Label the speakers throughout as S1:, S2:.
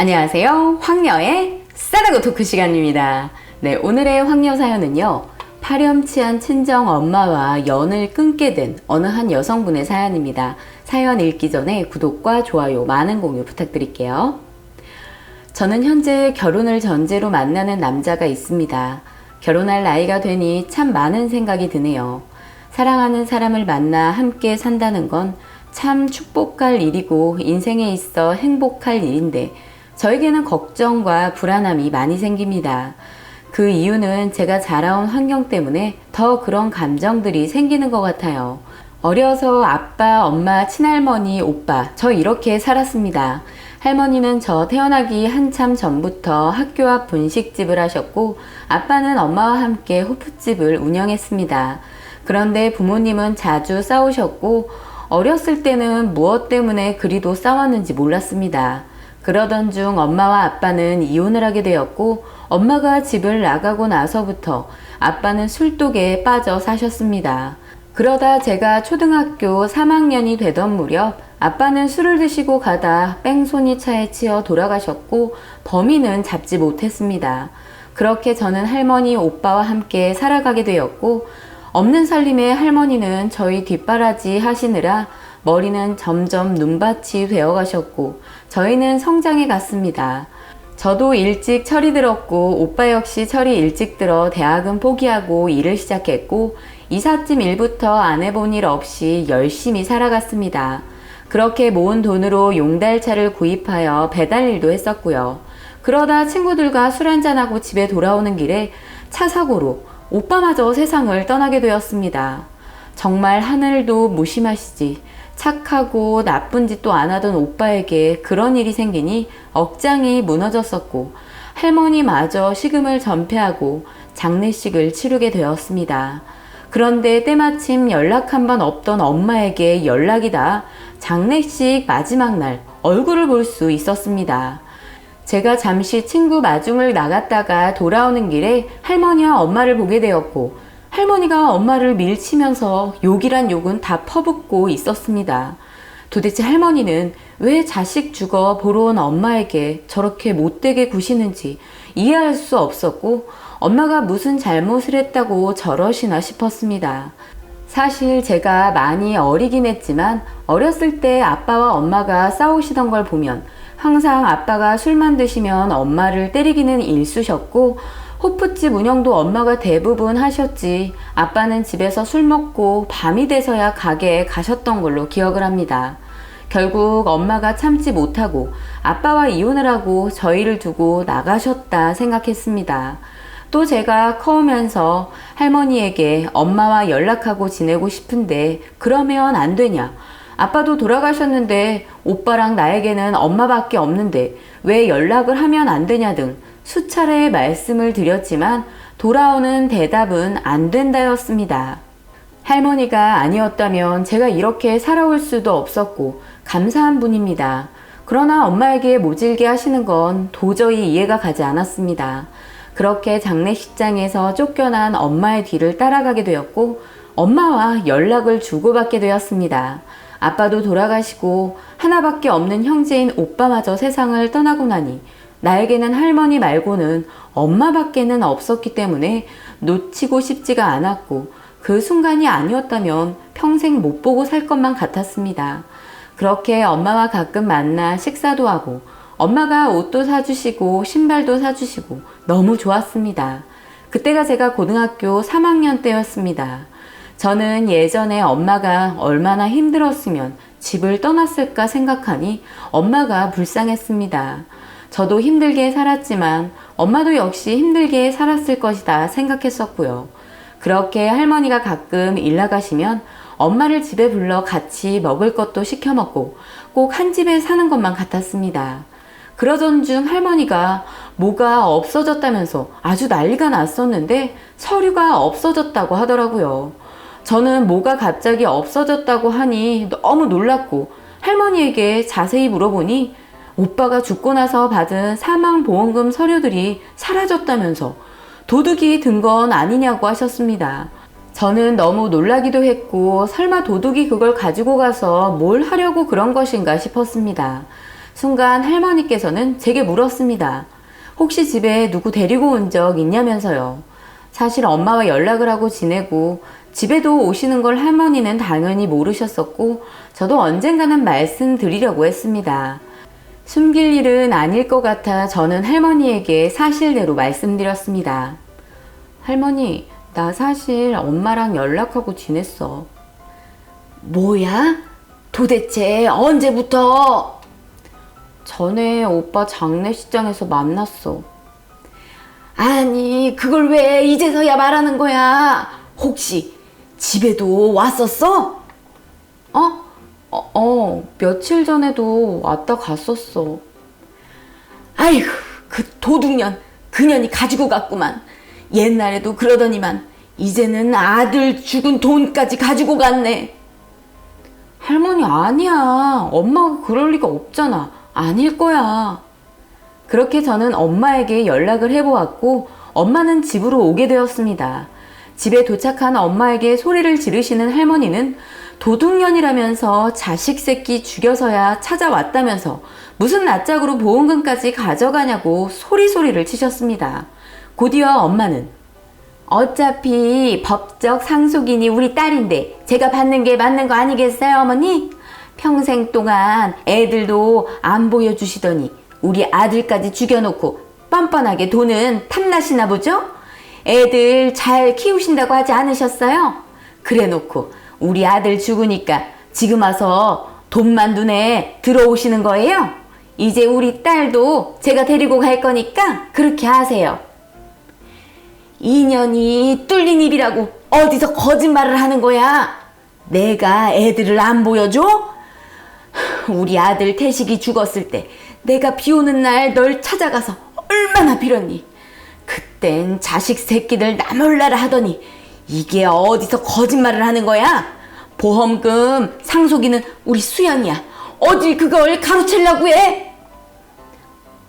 S1: 안녕하세요. 황녀의 싸다고 토크 시간입니다. 네, 오늘의 황녀 사연은요. 파렴치한 친정 엄마와 연을 끊게 된 어느 한 여성분의 사연입니다. 사연 읽기 전에 구독과 좋아요, 많은 공유 부탁드릴게요. 저는 현재 결혼을 전제로 만나는 남자가 있습니다. 결혼할 나이가 되니 참 많은 생각이 드네요. 사랑하는 사람을 만나 함께 산다는 건 참 축복할 일이고 인생에 있어 행복할 일인데 저에게는 걱정과 불안함이 많이 생깁니다. 그 이유는 제가 자라온 환경 때문에 더 그런 감정들이 생기는 것 같아요. 어려서 아빠, 엄마, 친할머니, 오빠, 저 이렇게 살았습니다. 할머니는 저 태어나기 한참 전부터 학교 앞 분식집을 하셨고 아빠는 엄마와 함께 호프집을 운영했습니다. 그런데 부모님은 자주 싸우셨고 어렸을 때는 무엇 때문에 그리도 싸웠는지 몰랐습니다. 그러던 중 엄마와 아빠는 이혼을 하게 되었고 엄마가 집을 나가고 나서부터 아빠는 술독에 빠져 사셨습니다. 그러다 제가 초등학교 3학년이 되던 무렵 아빠는 술을 드시고 가다 뺑소니 차에 치여 돌아가셨고 범인은 잡지 못했습니다. 그렇게 저는 할머니, 오빠와 함께 살아가게 되었고 없는 살림에 할머니는 저희 뒷바라지 하시느라 머리는 점점 눈밭이 되어 가셨고 저희는 성장해 갔습니다. 저도 일찍 철이 들었고 오빠 역시 철이 일찍 들어 대학은 포기하고 일을 시작했고 이삿짐 일부터 안 해본 일 없이 열심히 살아갔습니다. 그렇게 모은 돈으로 용달차를 구입하여 배달 일도 했었고요. 그러다 친구들과 술 한잔하고 집에 돌아오는 길에 차 사고로 오빠마저 세상을 떠나게 되었습니다. 정말 하늘도 무심하시지. 착하고 나쁜 짓도 안 하던 오빠에게 그런 일이 생기니 억장이 무너졌었고 할머니마저 식음을 전폐하고 장례식을 치르게 되었습니다. 그런데 때마침 연락 한 번 없던 엄마에게 연락이 닿아 장례식 마지막 날 얼굴을 볼 수 있었습니다. 제가 잠시 친구 마중을 나갔다가 돌아오는 길에 할머니와 엄마를 보게 되었고 할머니가 엄마를 밀치면서 욕이란 욕은 다 퍼붓고 있었습니다. 도대체 할머니는 왜 자식 죽어 보러 온 엄마에게 저렇게 못되게 구시는지 이해할 수 없었고 엄마가 무슨 잘못을 했다고 저러시나 싶었습니다. 사실 제가 많이 어리긴 했지만 어렸을 때 아빠와 엄마가 싸우시던 걸 보면 항상 아빠가 술만 드시면 엄마를 때리기는 일쑤셨고 호프집 운영도 엄마가 대부분 하셨지 아빠는 집에서 술 먹고 밤이 돼서야 가게에 가셨던 걸로 기억을 합니다. 결국 엄마가 참지 못하고 아빠와 이혼을 하고 저희를 두고 나가셨다 생각했습니다. 또 제가 커오면서 할머니에게 엄마와 연락하고 지내고 싶은데 그러면 안 되냐? 아빠도 돌아가셨는데 오빠랑 나에게는 엄마밖에 없는데 왜 연락을 하면 안 되냐 등 수차례 말씀을 드렸지만 돌아오는 대답은 안 된다였습니다. 할머니가 아니었다면 제가 이렇게 살아올 수도 없었고 감사한 분입니다. 그러나 엄마에게 모질게 하시는 건 도저히 이해가 가지 않았습니다. 그렇게 장례식장에서 쫓겨난 엄마의 뒤를 따라가게 되었고 엄마와 연락을 주고받게 되었습니다. 아빠도 돌아가시고 하나밖에 없는 형제인 오빠마저 세상을 떠나고 나니 나에게는 할머니 말고는 엄마밖에는 없었기 때문에 놓치고 싶지가 않았고 그 순간이 아니었다면 평생 못 보고 살 것만 같았습니다. 그렇게 엄마와 가끔 만나 식사도 하고 엄마가 옷도 사주시고 신발도 사주시고 너무 좋았습니다. 그때가 제가 고등학교 3학년 때였습니다. 저는 예전에 엄마가 얼마나 힘들었으면 집을 떠났을까 생각하니 엄마가 불쌍했습니다. 저도 힘들게 살았지만 엄마도 역시 힘들게 살았을 것이다 생각했었고요. 그렇게 할머니가 가끔 일 나가시면 엄마를 집에 불러 같이 먹을 것도 시켜 먹고 꼭 한 집에 사는 것만 같았습니다. 그러던 중 할머니가 뭐가 없어졌다면서 아주 난리가 났었는데 서류가 없어졌다고 하더라고요. 저는 뭐가 갑자기 없어졌다고 하니 너무 놀랐고 할머니에게 자세히 물어보니 오빠가 죽고 나서 받은 사망보험금 서류들이 사라졌다면서 도둑이 든 건 아니냐고 하셨습니다. 저는 너무 놀라기도 했고 설마 도둑이 그걸 가지고 가서 뭘 하려고 그런 것인가 싶었습니다. 순간 할머니께서는 제게 물었습니다. 혹시 집에 누구 데리고 온 적 있냐면서요. 사실 엄마와 연락을 하고 지내고 집에도 오시는 걸 할머니는 당연히 모르셨었고 저도 언젠가는 말씀드리려고 했습니다. 숨길 일은 아닐 것 같아 저는 할머니에게 사실대로 말씀드렸습니다. 할머니, 나 사실 엄마랑 연락하고 지냈어. 뭐야? 도대체 언제부터? 전에 오빠 장례식장에서 만났어. 아니, 그걸 왜 이제서야 말하는 거야? 혹시 집에도 왔었어? 며칠 전에도 왔다 갔었어. 아이고, 그 도둑년, 그년이 가지고 갔구만. 옛날에도 그러더니만 이제는 아들 죽은 돈까지 가지고 갔네. 할머니, 아니야. 엄마가 그럴 리가 없잖아. 아닐 거야. 그렇게 저는 엄마에게 연락을 해보았고 엄마는 집으로 오게 되었습니다. 집에 도착한 엄마에게 소리를 지르시는 할머니는 도둑년이라면서 자식 새끼 죽여서야 찾아왔다면서 무슨 낯짝으로 보험금까지 가져가냐고 소리소리를 치셨습니다. 곧이어 엄마는 어차피 법적 상속인이 우리 딸인데 제가 받는 게 맞는 거 아니겠어요, 어머니? 평생 동안 애들도 안 보여주시더니 우리 아들까지 죽여놓고 뻔뻔하게 돈은 탐나시나 보죠? 애들 잘 키우신다고 하지 않으셨어요? 그래놓고 우리 아들 죽으니까 지금 와서 돈만 눈에 들어오시는 거예요? 이제 우리 딸도 제가 데리고 갈 거니까 그렇게 하세요. 인연이 뚫린 입이라고 어디서 거짓말을 하는 거야? 내가 애들을 안 보여줘? 우리 아들 태식이 죽었을 때 내가 비 오는 날 널 찾아가서 얼마나 빌었니? 그땐 자식 새끼들 나몰라라 하더니 이게 어디서 거짓말을 하는 거야? 보험금 상속인은 우리 수연이야. 어딜 그걸 가로채려고 해?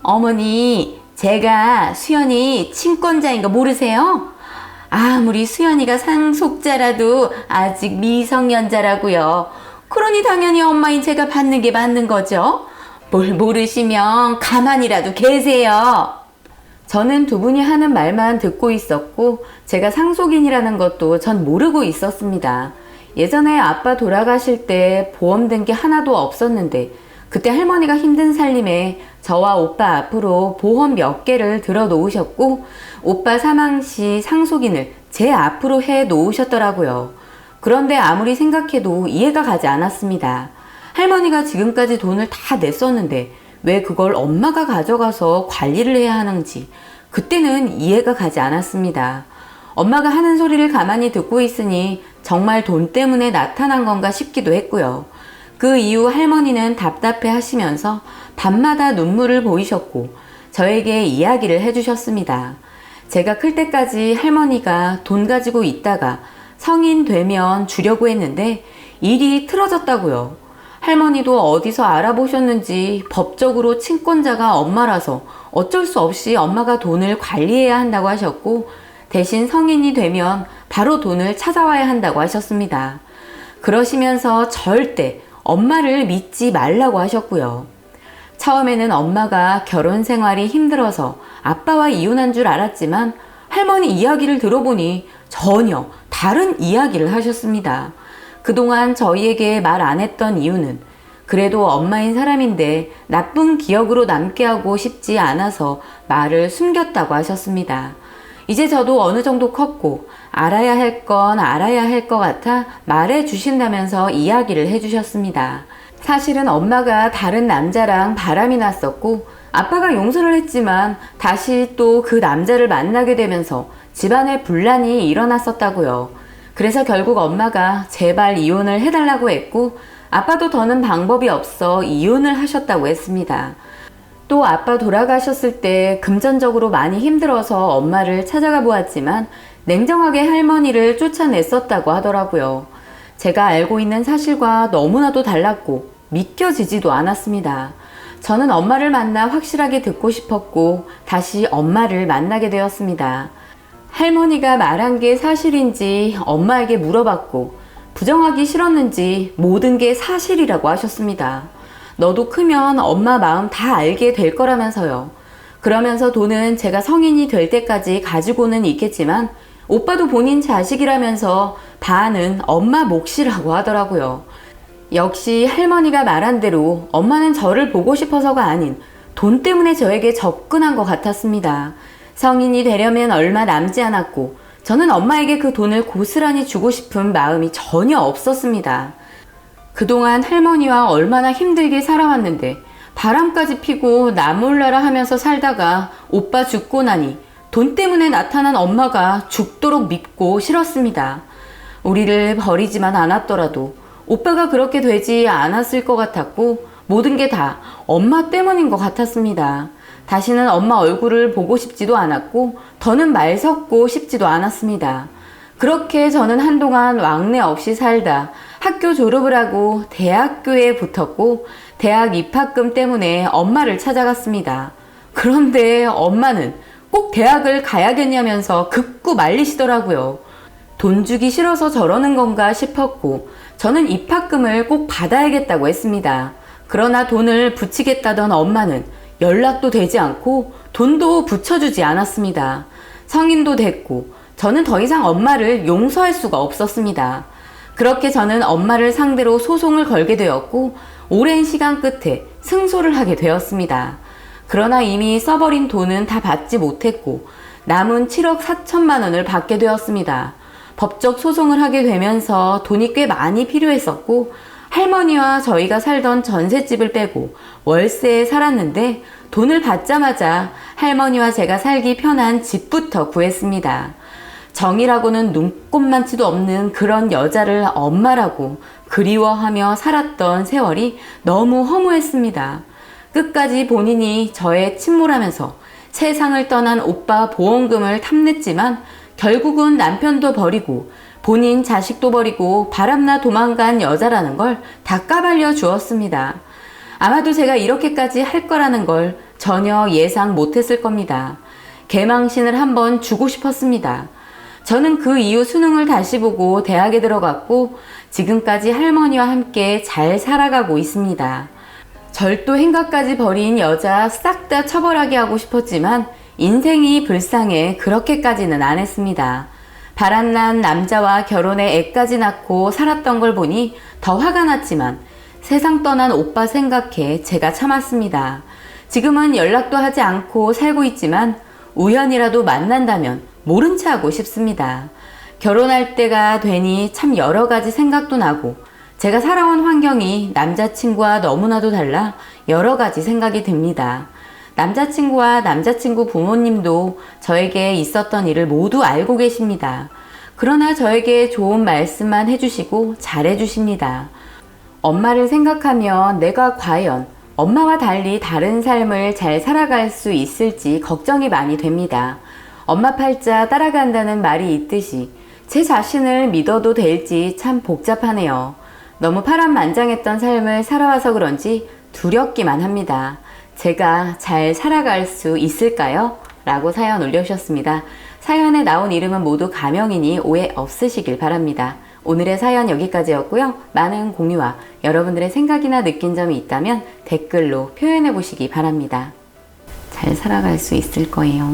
S1: 어머니, 제가 수연이 친권자인 거 모르세요? 아무리 수연이가 상속자라도 아직 미성년자라고요. 그러니 당연히 엄마인 제가 받는 게 맞는 거죠. 뭘 모르시면 가만히라도 계세요. 저는 두 분이 하는 말만 듣고 있었고 제가 상속인이라는 것도 전 모르고 있었습니다. 예전에 아빠 돌아가실 때 보험 든 게 하나도 없었는데 그때 할머니가 힘든 살림에 저와 오빠 앞으로 보험 몇 개를 들어 놓으셨고 오빠 사망 시 상속인을 제 앞으로 해 놓으셨더라고요. 그런데 아무리 생각해도 이해가 가지 않았습니다. 할머니가 지금까지 돈을 다 냈었는데 왜 그걸 엄마가 가져가서 관리를 해야 하는지 그때는 이해가 가지 않았습니다. 엄마가 하는 소리를 가만히 듣고 있으니 정말 돈 때문에 나타난 건가 싶기도 했고요. 그 이후 할머니는 답답해 하시면서 밤마다 눈물을 보이셨고 저에게 이야기를 해주셨습니다. 제가 클 때까지 할머니가 돈 가지고 있다가 성인 되면 주려고 했는데 일이 틀어졌다고요. 할머니도 어디서 알아보셨는지 법적으로 친권자가 엄마라서 어쩔 수 없이 엄마가 돈을 관리해야 한다고 하셨고 대신 성인이 되면 바로 돈을 찾아와야 한다고 하셨습니다. 그러시면서 절대 엄마를 믿지 말라고 하셨고요. 처음에는 엄마가 결혼 생활이 힘들어서 아빠와 이혼한 줄 알았지만 할머니 이야기를 들어보니 전혀 다른 이야기를 하셨습니다. 그동안 저희에게 말 안 했던 이유는 그래도 엄마인 사람인데 나쁜 기억으로 남게 하고 싶지 않아서 말을 숨겼다고 하셨습니다. 이제 저도 어느 정도 컸고 알아야 할 건 알아야 할 것 같아 말해 주신다면서 이야기를 해주셨습니다. 사실은 엄마가 다른 남자랑 바람이 났었고 아빠가 용서를 했지만 다시 또 그 남자를 만나게 되면서 집안에 분란이 일어났었다고요. 그래서 결국 엄마가 제발 이혼을 해달라고 했고 아빠도 더는 방법이 없어 이혼을 하셨다고 했습니다. 또 아빠 돌아가셨을 때 금전적으로 많이 힘들어서 엄마를 찾아가 보았지만 냉정하게 할머니를 쫓아냈었다고 하더라고요. 제가 알고 있는 사실과 너무나도 달랐고 믿겨지지도 않았습니다. 저는 엄마를 만나 확실하게 듣고 싶었고 다시 엄마를 만나게 되었습니다. 할머니가 말한 게 사실인지 엄마에게 물어봤고 부정하기 싫었는지 모든 게 사실이라고 하셨습니다. 너도 크면 엄마 마음 다 알게 될 거라면서요. 그러면서 돈은 제가 성인이 될 때까지 가지고는 있겠지만 오빠도 본인 자식이라면서 반은 엄마 몫이라고 하더라고요. 역시 할머니가 말한 대로 엄마는 저를 보고 싶어서가 아닌 돈 때문에 저에게 접근한 것 같았습니다. 성인이 되려면 얼마 남지 않았고 저는 엄마에게 그 돈을 고스란히 주고 싶은 마음이 전혀 없었습니다. 그동안 할머니와 얼마나 힘들게 살아왔는데 바람까지 피고 나 몰라라 하면서 살다가 오빠 죽고 나니 돈 때문에 나타난 엄마가 죽도록 밉고 싫었습니다. 우리를 버리지만 않았더라도 오빠가 그렇게 되지 않았을 것 같았고 모든 게 다 엄마 때문인 것 같았습니다. 다시는 엄마 얼굴을 보고 싶지도 않았고 더는 말 섞고 싶지도 않았습니다. 그렇게 저는 한동안 왕래 없이 살다 학교 졸업을 하고 대학교에 붙었고 대학 입학금 때문에 엄마를 찾아갔습니다. 그런데 엄마는 꼭 대학을 가야겠냐면서 극구 말리시더라고요. 돈 주기 싫어서 저러는 건가 싶었고 저는 입학금을 꼭 받아야겠다고 했습니다. 그러나 돈을 붙이겠다던 엄마는 연락도 되지 않고 돈도 붙여주지 않았습니다. 성인도 됐고 저는 더 이상 엄마를 용서할 수가 없었습니다. 그렇게 저는 엄마를 상대로 소송을 걸게 되었고 오랜 시간 끝에 승소를 하게 되었습니다. 그러나 이미 써버린 돈은 다 받지 못했고 남은 7억 4천만 원을 받게 되었습니다. 법적 소송을 하게 되면서 돈이 꽤 많이 필요했었고 할머니와 저희가 살던 전셋집을 빼고 월세에 살았는데 돈을 받자마자 할머니와 제가 살기 편한 집부터 구했습니다. 정이라고는 눈꼽만치도 없는 그런 여자를 엄마라고 그리워하며 살았던 세월이 너무 허무했습니다. 끝까지 본인이 저에 침몰하면서 세상을 떠난 오빠 보험금을 탐냈지만 결국은 남편도 버리고 본인 자식도 버리고 바람나 도망간 여자라는 걸 다 까발려 주었습니다. 아마도 제가 이렇게까지 할 거라는 걸 전혀 예상 못했을 겁니다. 개망신을 한번 주고 싶었습니다. 저는 그 이후 수능을 다시 보고 대학에 들어갔고 지금까지 할머니와 함께 잘 살아가고 있습니다. 절도 행각까지 버린 여자 싹 다 처벌하게 하고 싶었지만 인생이 불쌍해 그렇게까지는 안 했습니다. 바람난 남자와 결혼에 애까지 낳고 살았던 걸 보니 더 화가 났지만 세상 떠난 오빠 생각해 제가 참았습니다. 지금은 연락도 하지 않고 살고 있지만 우연이라도 만난다면 모른 체 하고 싶습니다. 결혼할 때가 되니 참 여러 가지 생각도 나고 제가 살아온 환경이 남자친구와 너무나도 달라 여러 가지 생각이 듭니다. 남자친구와 남자친구 부모님도 저에게 있었던 일을 모두 알고 계십니다. 그러나 저에게 좋은 말씀만 해주시고 잘해주십니다. 엄마를 생각하면 내가 과연 엄마와 달리 다른 삶을 잘 살아갈 수 있을지 걱정이 많이 됩니다. 엄마 팔자 따라간다는 말이 있듯이 제 자신을 믿어도 될지 참 복잡하네요. 너무 파란만장했던 삶을 살아와서 그런지 두렵기만 합니다. 제가 잘 살아갈 수 있을까요? 라고 사연 올려주셨습니다. 사연에 나온 이름은 모두 가명이니 오해 없으시길 바랍니다. 오늘의 사연 여기까지였고요. 많은 공유와 여러분들의 생각이나 느낀 점이 있다면 댓글로 표현해 보시기 바랍니다. 잘 살아갈 수 있을 거예요.